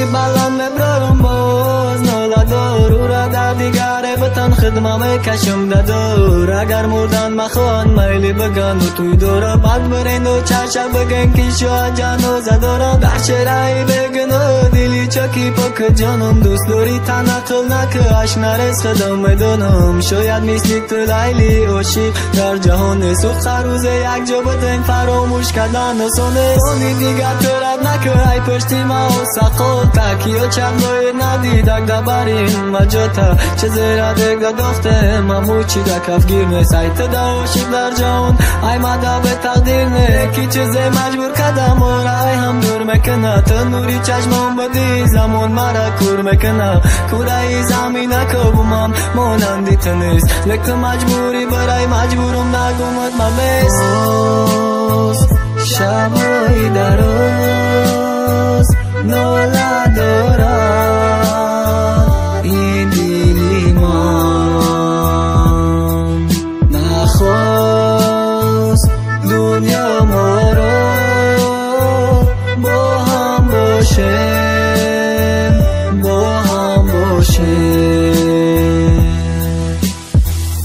روزی بلند مبرارم باز نالدار او را در دیگره بتن خدمه کشم ددار اگر مردن مخوان میلی بگن و توی دورا بعد برین و چرچه بگن که شاید جنازه دارم در چرایی بگن و دیلی چکی پاک جانم دوست داری تنقل نکه اش نرس خدم میدونم شاید مثلی تو لیلی عاشق در جهان سوخت روز یک جا بدن فراموش کردن و سونه اونی دیگر تو رد نکه ای پشتی ما و سقل تکی و چندای ندیدک دبرین مجاتا چه زیره دیگ داخته مموچی دا کفگیر نیسایت دا عاشق در جهان ای مده به تقدیر نه کی چیزی مجبور کدم و رای هم دور میکنه تنوری چشمم بدی زمان مرا کور میکنه کورای زمینه که بومم مانندی تنیست لکه مجبوری برای مجبورم نگومد مبست شبای دراز ناله دارم این دیلی من نخواست دنیا ما را با هم باشیم با هم باشیم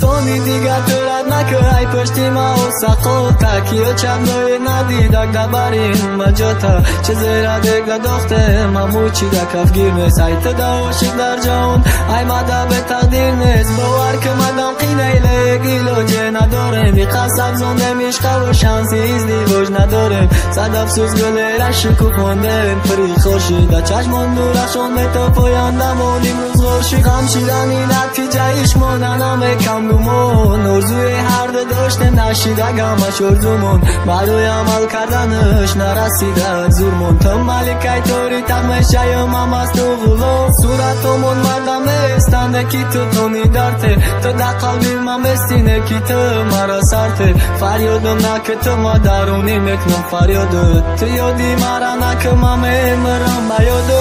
تانی دیگر تو رد نکه ای پشتی ما و سقل تکی و چندای ندیدک دبرین مجاتا چه زیره دیگ داخته مموچی دا کفگیر نیست ای تو دا عاشق در جهان ای مده به تقدیر نیست باور که مدام قینه لگیلو جه نداره میقصد زنده میشقه و شانسی ازدیواج نداره صد افسوس گله را شکو کنده پری خوشی دا چشمان دورشون میتا پایندم و نیمروز غرشی خمشیدنی نتیجه ایش ماننم کم گمون ارزوی هر دو داشته نشیده گمش ارزومون برای عمل کردنش نرسیده زورمون تو ملکه توری تمشه یم هم از تو غلو صورتمون مردم استنده کی تو تونی دارته تو در قلبی من بستینه کی تو مرا سرته فریادم نکه تو ما درونی میکنم فریادت تو یادی مرا نکه من میمرم بیادت